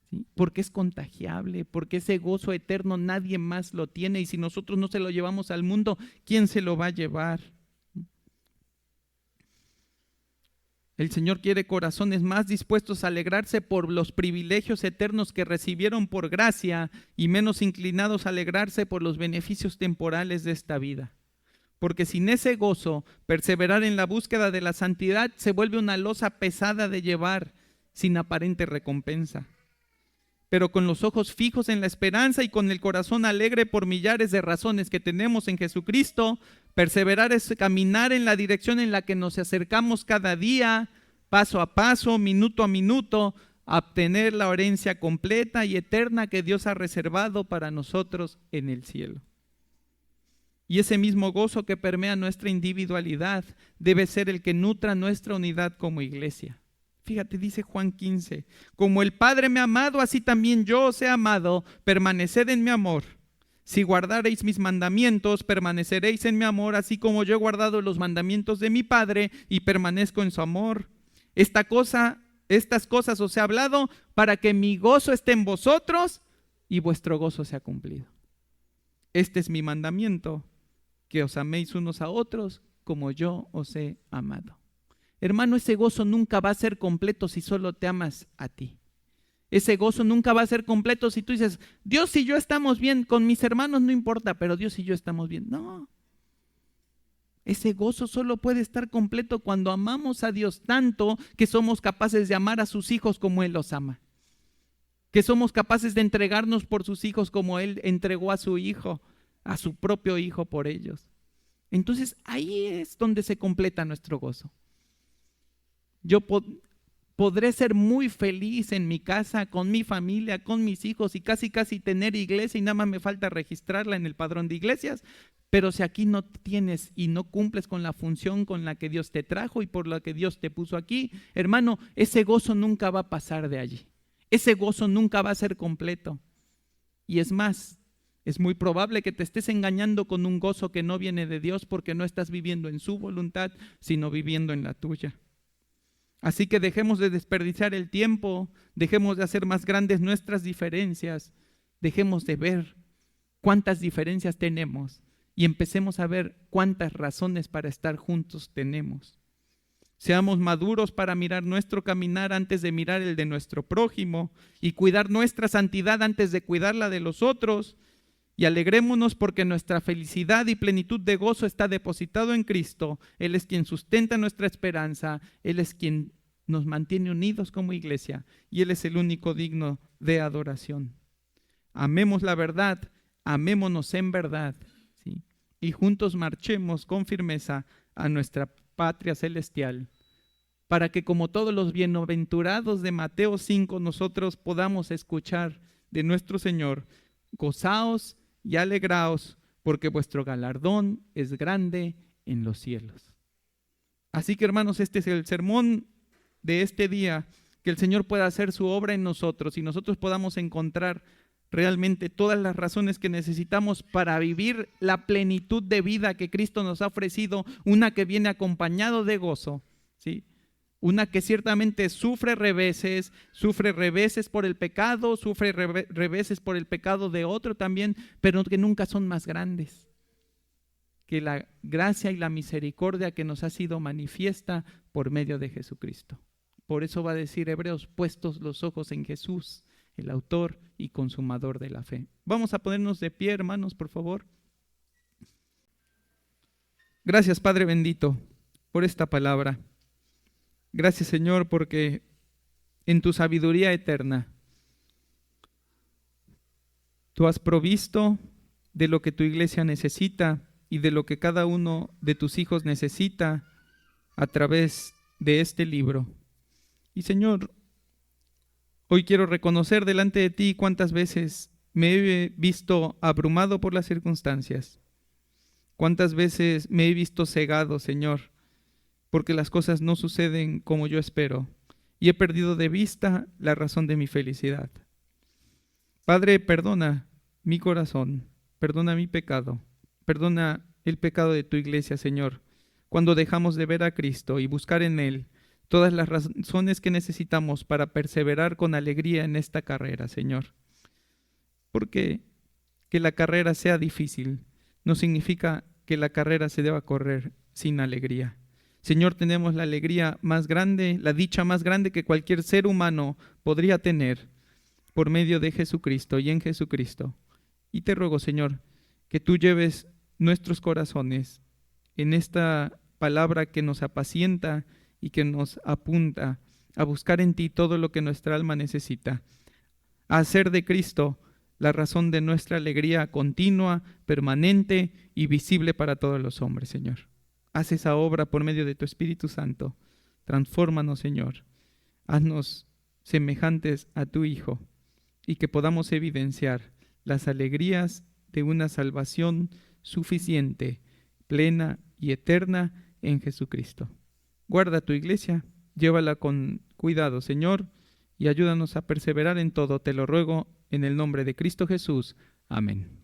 ¿sí? Porque es contagiable, porque ese gozo eterno nadie más lo tiene, y si nosotros no se lo llevamos al mundo, ¿quién se lo va a llevar? El Señor quiere corazones más dispuestos a alegrarse por los privilegios eternos que recibieron por gracia y menos inclinados a alegrarse por los beneficios temporales de esta vida. Porque sin ese gozo, perseverar en la búsqueda de la santidad se vuelve una losa pesada de llevar, sin aparente recompensa. Pero con los ojos fijos en la esperanza y con el corazón alegre por millares de razones que tenemos en Jesucristo, perseverar es caminar en la dirección en la que nos acercamos cada día paso a paso, minuto a minuto, a obtener la herencia completa y eterna que Dios ha reservado para nosotros en el cielo. Y ese mismo gozo que permea nuestra individualidad debe ser el que nutra nuestra unidad como iglesia. Fíjate, dice Juan 15, como el Padre me ha amado, así también yo os he amado, permaneced en mi amor. Si guardareis mis mandamientos, permaneceréis en mi amor, así como yo he guardado los mandamientos de mi Padre y permanezco en su amor. Estas cosas os he hablado para que mi gozo esté en vosotros y vuestro gozo sea cumplido. Este es mi mandamiento, que os améis unos a otros como yo os he amado. Hermano, ese gozo nunca va a ser completo si solo te amas a ti. Ese gozo nunca va a ser completo si tú dices, Dios y yo estamos bien, con mis hermanos no importa, pero Dios y yo estamos bien. No. Ese gozo solo puede estar completo cuando amamos a Dios tanto que somos capaces de amar a sus hijos como Él los ama. Que somos capaces de entregarnos por sus hijos como Él entregó a su hijo, a su propio hijo por ellos. Entonces ahí es donde se completa nuestro gozo. Yo podré ser muy feliz en mi casa, con mi familia, con mis hijos y casi tener iglesia y nada más me falta registrarla en el padrón de iglesias, pero si aquí no tienes y no cumples con la función con la que Dios te trajo y por la que Dios te puso aquí, hermano, ese gozo nunca va a pasar de allí. Ese gozo nunca va a ser completo. Y es más, es muy probable que te estés engañando con un gozo que no viene de Dios porque no estás viviendo en su voluntad, sino viviendo en la tuya. Así que dejemos de desperdiciar el tiempo, dejemos de hacer más grandes nuestras diferencias, dejemos de ver cuántas diferencias tenemos y empecemos a ver cuántas razones para estar juntos tenemos. Seamos maduros para mirar nuestro caminar antes de mirar el de nuestro prójimo y cuidar nuestra santidad antes de cuidar la de los otros. Y alegrémonos porque nuestra felicidad y plenitud de gozo está depositado en Cristo. Él es quien sustenta nuestra esperanza. Él es quien nos mantiene unidos como iglesia. Y Él es el único digno de adoración. Amemos la verdad, amémonos en verdad, ¿sí? Y juntos marchemos con firmeza a nuestra patria celestial, para que como todos los bienaventurados de Mateo 5, nosotros podamos escuchar de nuestro Señor: gozaos y alegraos, porque vuestro galardón es grande en los cielos. Así que, hermanos, este es el sermón de este día, que el Señor pueda hacer su obra en nosotros y nosotros podamos encontrar realmente todas las razones que necesitamos para vivir la plenitud de vida que Cristo nos ha ofrecido, una que viene acompañado de gozo, ¿sí? Una que ciertamente sufre reveses por el pecado, sufre reveses por el pecado de otro también, pero que nunca son más grandes que la gracia y la misericordia que nos ha sido manifiesta por medio de Jesucristo. Por eso va a decir Hebreos: puestos los ojos en Jesús, el autor y consumador de la fe. Vamos a ponernos de pie, hermanos, por favor. Gracias, Padre bendito, por esta palabra. Gracias, Señor, porque en tu sabiduría eterna tú has provisto de lo que tu iglesia necesita y de lo que cada uno de tus hijos necesita a través de este libro. Y, Señor, hoy quiero reconocer delante de ti cuántas veces me he visto abrumado por las circunstancias, cuántas veces me he visto cegado, Señor, porque las cosas no suceden como yo espero y he perdido de vista la razón de mi felicidad. Padre, perdona mi corazón, perdona mi pecado, perdona el pecado de tu iglesia, Señor, cuando dejamos de ver a Cristo y buscar en Él todas las razones que necesitamos para perseverar con alegría en esta carrera, Señor. Porque que la carrera sea difícil no significa que la carrera se deba correr sin alegría. Señor, tenemos la alegría más grande, la dicha más grande que cualquier ser humano podría tener por medio de Jesucristo y en Jesucristo. Y te ruego, Señor, que tú lleves nuestros corazones en esta palabra que nos apacienta y que nos apunta a buscar en ti todo lo que nuestra alma necesita, a hacer de Cristo la razón de nuestra alegría continua, permanente y visible para todos los hombres, Señor. Haz esa obra por medio de tu Espíritu Santo. Transfórmanos, Señor. Haznos semejantes a tu Hijo y que podamos evidenciar las alegrías de una salvación suficiente, plena y eterna en Jesucristo. Guarda tu iglesia, llévala con cuidado, Señor, y ayúdanos a perseverar en todo, te lo ruego, en el nombre de Cristo Jesús. Amén.